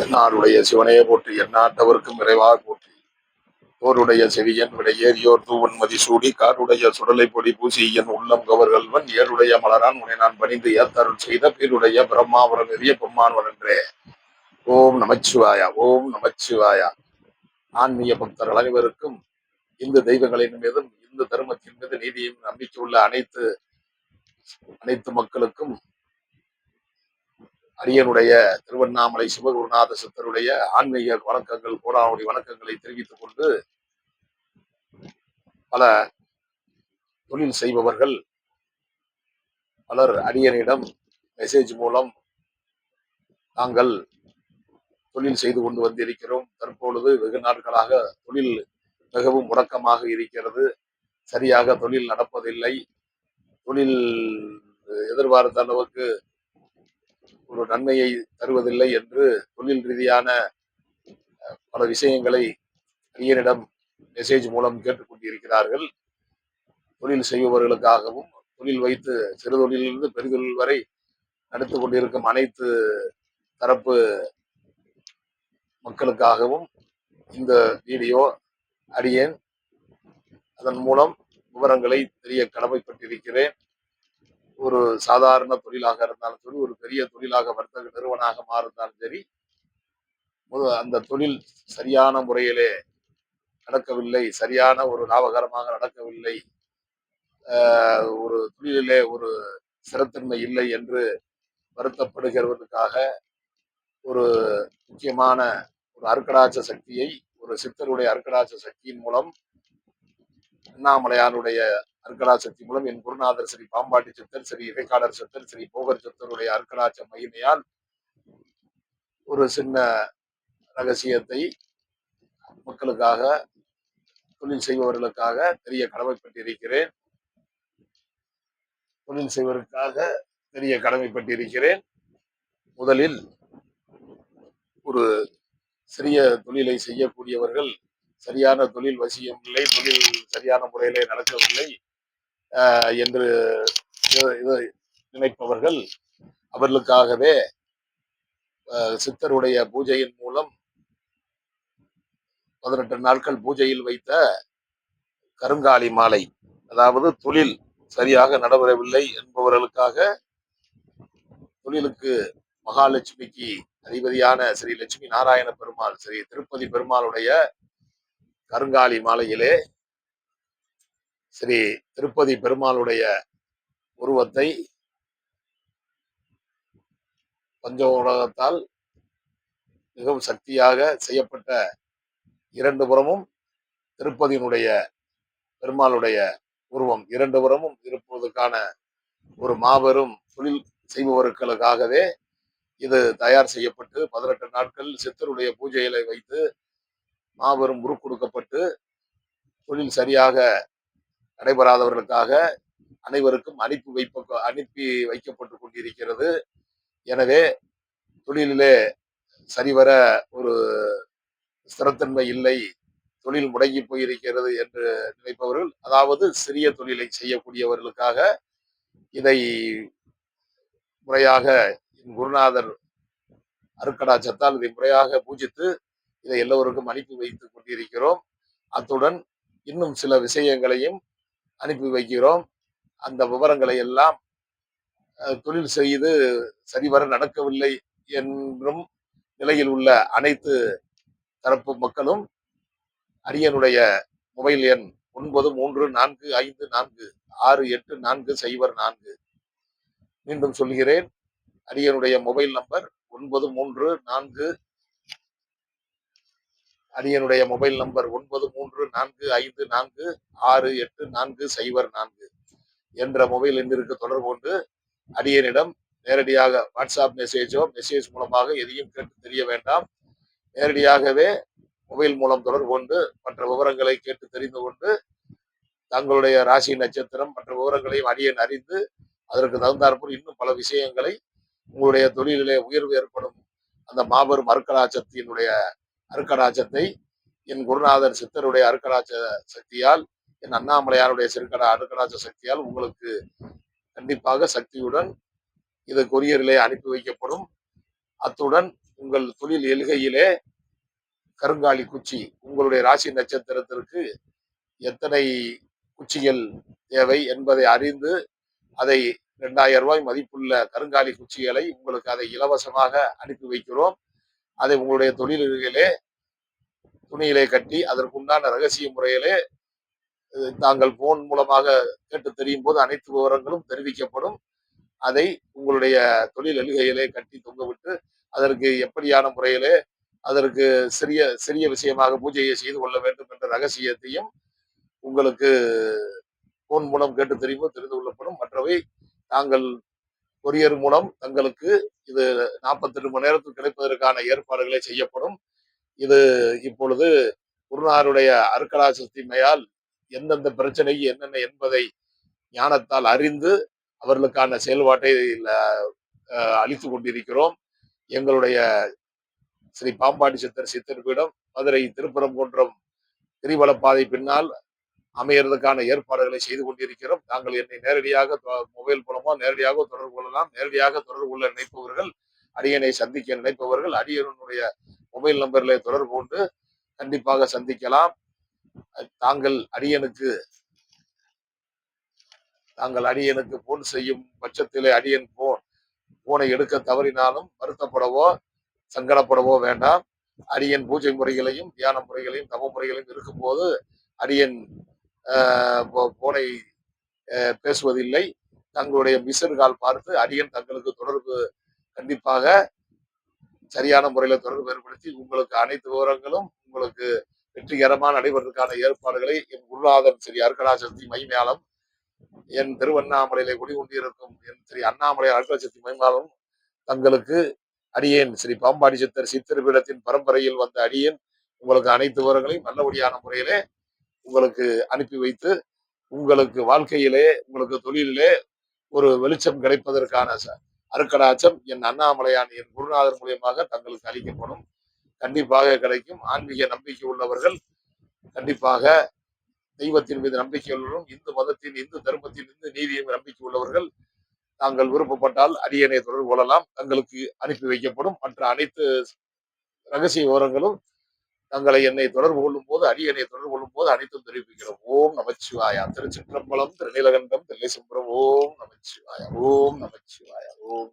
என்னாருடைய சிவனையே போற்றி, எந்நாட்டவர்க்கும் இறைவா போற்றி. போருடைய செவியன் விடையேறியோர் தூவன்மதி சூடி காருடைய சுடலை பொடி பூசி என் உள்ளம் கவர்கள்வன் ஏருடைய மலரான் உன்னை நான் பணிந்து ஏத்தருள் செய்த பேருடைய பிரம்மாவரம் எரிய பொம்மான்வன் என்றே. ஓம் நமச்சிவாயா, ஓம் நமச்சிவாயா. ஆன்மீக பக்தர்கள் அனைவருக்கும், இந்து தெய்வங்களின் மீதும் இந்து தர்மத்தின் மீது நீதியும் நம்பிக்கை உள்ள அனைத்து மக்களுக்கும் அரியனுடைய திருவண்ணாமலை சிவகுருநாத சித்தருடைய ஆன்மீக வணக்கங்கள், கோடாவடி வணக்கங்களை தெரிவித்துக் கொண்டு, பல தொழில் செய்பவர்கள் பலர் அரியனிடம் மெசேஜ் மூலம் நாங்கள் தொழில் செய்து கொண்டு வந்திருக்கிறோம், தற்பொழுது வெகு நாட்களாக தொழில் மிகவும் முடக்கமாக இருக்கிறது, சரியாக தொழில் நடப்பதில்லை, தொழில் எதிர்பார்த்த அளவுக்கு ஒரு நன்மையை தருவதில்லை என்று தொழில் ரீதியான பல விஷயங்களை அரியனிடம் மெசேஜ் மூலம் கேட்டுக்கொண்டிருக்கிறார்கள். தொழில் செய்பவர்களுக்காகவும், தொழில் வைத்து சிறு தொழிலிருந்து பெருதொழில் வரை நடத்து கொண்டிருக்கும் அனைத்து தரப்பு மக்களுக்காகவும் இந்த வீடியோ அடியேன் அதன் மூலம் விவரங்களை தெரிய கடமைப்பட்டிருக்கிறேன். ஒரு சாதாரண தொழிலாக இருந்தாலும் சரி, ஒரு பெரிய தொழிலாக வர்த்தக நிறுவனமாக இருந்தாலும் சரி, அந்த தொழில் சரியான முறையிலே நடக்கவில்லை, சரியான ஒரு லாபகரமாக நடக்கவில்லை, ஒரு தொழிலிலே ஒரு ஸ்திரத்தன்மை இல்லை என்று வருத்தப்படுகிறவர்களுக்காக ஒரு முக்கியமான ஒரு அருக்கடாட்ச சக்தியை, ஒரு சித்தருடைய அருக்கடாட்ச சக்தியின் மூலம், அண்ணாமலையாருடைய அருக்கடாட்ச சக்தி மூலம், என் குருநாதர் ஸ்ரீ பாம்பாட்டி சித்தர், ஸ்ரீ இடைக்காடர் சித்தர், ஸ்ரீ போகர் சித்தருடைய அருக்கடாட்ச மகிமையால் ஒரு சின்ன ரகசியத்தை மக்களுக்காக, தொழில் செய்பவர்களுக்காக தெரிய கடமைப்பட்டிருக்கிறேன். தொழில் செய்வதற்காக தெரிய கடமைப்பட்டிருக்கிறேன். முதலில் ஒரு சிறிய தொழிலை செய்யக்கூடியவர்கள், சரியான தொழில் வசியம் இல்லை, தொழில் சரியான முறையிலே நடக்கவில்லை என்று நினைப்பவர்கள், அவர்களுக்காகவே சித்தருடைய பூஜையின் மூலம் 18 நாட்கள் பூஜையில் வைத்த கருங்காலி மாலை, அதாவது தொழில் சரியாக நடைபெறவில்லை என்பவர்களுக்காக, தொழிலுக்கு மகாலட்சுமிக்கு அதிபதியான ஸ்ரீ லட்சுமி நாராயண பெருமாள், ஸ்ரீ திருப்பதி பெருமாளுடைய கருங்காலி மாலையிலே ஸ்ரீ திருப்பதி பெருமாளுடைய உருவத்தை பஞ்சோடகத்தால் மிகவும் சக்தியாக செய்யப்பட்ட, இரண்டு புறமும் திருப்பதியினுடைய பெருமாளுடைய உருவம் இரண்டு புறமும் இருப்பதற்கான ஒரு மாபெரும் தொழில் செய்பவர்களுக்காகவே இது தயார் செய்யப்பட்டு 18 நாட்கள் சித்தருடைய பூஜைகளை வைத்து மாபெரும் கொடுக்கப்பட்டு, தொழில் சரியாக நடைபெறாதவர்களுக்காக அனைவருக்கும் அனுப்பி வைக்கப்பட்டு கொண்டிருக்கிறது. எனவே தொழிலிலே சரிவர ஒரு ஸ்திரத்தன்மை இல்லை, தொழில் முடங்கி போயிருக்கிறது என்று நினைப்பவர்கள், அதாவது சிறிய தொழிலை செய்யக்கூடியவர்களுக்காக இதை முறையாக குருநாதர் அருக்கடாட்சத்தால் இதை முறையாக பூஜித்து இதை எல்லோருக்கும் அனுப்பி வைத்துக் கொண்டிருக்கிறோம். அத்துடன் இன்னும் சில விஷயங்களையும் அனுப்பி வைக்கிறோம். அந்த விவரங்களை எல்லாம் தொழில் செய்து சரிவர நடக்கவில்லை என்றும் நிலையில் உள்ள அனைத்து தரப்பு மக்களும் அரியனுடைய மொபைல் எண் 9345468404, மீண்டும் சொல்கிறேன், அரியனுடைய மொபைல் நம்பர் 9345468404 என்ற மொபைல் எண்ணிற்கு தொடர்பு கொண்டு அரியனிடம் நேரடியாக வாட்ஸ்அப் மெசேஜ் மூலமாக எதையும் கேட்டு தெரிய வேண்டாம், நேரடியாகவே மொபைல் மூலம் தொடர்பு கொண்டு மற்ற விவரங்களை கேட்டு தெரிந்து கொண்டு, தங்களுடைய ராசி நட்சத்திரம் மற்ற விவரங்களையும் அரியன் அறிந்து அதற்கு தகுந்தாற்போல் இன்னும் பல விஷயங்களை, உங்களுடைய தொழிலிலே உயர்வு ஏற்படும் அந்த மாபெரும் அருக்கடாட்சத்தை என் குருநாதர் சித்தருடைய அருக்கடாட்ச சக்தியால், என் அண்ணாமலையாருடைய அருக்கடாட்ச சக்தியால் உங்களுக்கு கண்டிப்பாக சக்தியுடன் இது கொரியரிலே அனுப்பி வைக்கப்படும். அத்துடன் உங்கள் தொழில் எழுகையிலே கருங்காலி குச்சி உங்களுடைய ராசி நட்சத்திரத்திற்கு எத்தனை குச்சிகள் தேவை என்பதை அறிந்து அதை 2000 ரூபாய் மதிப்புள்ள கருங்காலி குச்சிகளை உங்களுக்கு அதை இலவசமாக அனுப்பி வைக்கிறோம். அதை உங்களுடைய தொழில்களிலே துணியிலே கட்டி அதற்குண்டான ரகசிய முறையிலே தாங்கள் போன் மூலமாக கேட்டு தெரியும் போது அனைத்து விவரங்களும் தெரிவிக்கப்படும். அதை உங்களுடைய தொழில் எழுகையிலே கட்டி தொங்கவிட்டு அதற்கு எப்படியான முறையிலே அதற்கு சிறிய சிறிய விஷயமாக பூஜையை செய்து கொள்ள வேண்டும் என்ற ரகசியத்தையும் உங்களுக்கு போன் மூலம் கேட்டு தெரிந்து கொள்ளப்படும். மற்றவை தாங்கள் கொரியர் மூலம் தங்களுக்கு இது 48 மணி நேரத்தில் கிடைப்பதற்கான ஏற்பாடுகளை செய்யப்படும். இது இப்பொழுது குருநாதருடைய அருட்கடாட்சத்திமையால் எந்தெந்த பிரச்சனை என்னென்ன என்பதை ஞானத்தால் அறிந்து அவர்களுக்கான செயல்பாட்டை அளித்து கொண்டிருக்கிறோம். எங்களுடைய ஸ்ரீ பாம்பாட்டி சித்தர் சித்தர் பீடம் மதுரை திருப்பரங்குன்றம் கிரிவலப்பாதை பின்னால் அமையறதுக்கான ஏற்பாடுகளை செய்து கொண்டிருக்கிறோம். தாங்கள் என்னை நேரடியாக மொபைல் மூலமா நேரடியாக தொடர்பு கொள்ளலாம். நேரடியாக தொடர்பு கொள்ள நினைப்பவர்கள், அடியனை சந்திக்க நினைப்பவர்கள் அடியனுடைய மொபைல் நம்பரில் தொடர்பு கொண்டு கண்டிப்பாக சந்திக்கலாம். தாங்கள் அடியனுக்கு போன் செய்யும் பட்சத்திலே அடியன் போனை எடுக்க தவறினாலும் வருத்தப்படவோ சங்கடப்படவோ வேண்டாம். அடியன் பூஜை முறைகளையும் தியான முறைகளையும் தவ முறைகளையும் இருக்கும்போது அடியன் போனை பேசுவதில்லை. தங்களுடைய மிஸ்டு கால் பார்த்து அடியன் தங்களுக்கு தொடர்பு கண்டிப்பாக சரியான முறையில் தொடர்பு ஏற்படுத்தி உங்களுக்கு அனைத்து விவரங்களும் உங்களுக்கு வெற்றிகரமாக நடைபெறுவதற்கான ஏற்பாடுகளை என் குருநாதன் ஸ்ரீ அருட்கடாட்சத்தி மைமேளம் என் திருவண்ணாமலையிலே குடிகொண்டிருக்கும் என் ஸ்ரீ அண்ணாமலை அருட்கடாட்சத்தி மைமேளம் தங்களுக்கு அடியேன் ஸ்ரீ பாம்பாடி சித்தர் சித்தர் பீடத்தின் பரம்பரையில் வந்த அடியேன் உங்களுக்கு அனைத்து விவரங்களையும் நல்லபடியான முறையிலே உங்களுக்கு அனுப்பி வைத்து உங்களுக்கு வாழ்க்கையிலே உங்களுக்கு தொழிலிலே ஒரு வெளிச்சம் கிடைப்பதற்கான அருட்கடாட்சம் என் அண்ணாமலையான் என் குருநாதர் மூலியமாக தங்களுக்கு அளிக்கப்படும். கண்டிப்பாக கிடைக்கும். ஆன்மீக நம்பிக்கை உள்ளவர்கள் கண்டிப்பாக தெய்வத்தின் மீது நம்பிக்கை உள்ளவரும் இந்து மதத்தின் இந்து தர்மத்தின் இந்து நீதியின் நம்பிக்கை உள்ளவர்கள் தாங்கள் விருப்பப்பட்டால் அடியனை தொடர்பு கொள்ளலாம். தங்களுக்கு அனுப்பி வைக்கப்படும். மற்ற அனைத்து ரகசிய விவரங்களும் என்னை தொடர்பு கொள்ளும் போது அடியனை தொடர்பு கொள்ளும் போது அனைத்தும் தெரிவிக்கிறோம். ஓம் நமச்சிவாயா. திருச்சிற்றம்பலம், திருநீலகண்டம், தில்லை சிம்பரம். ஓம் நமச்சிவாயா. ஓம் நமச்சிவாயா. ஓம்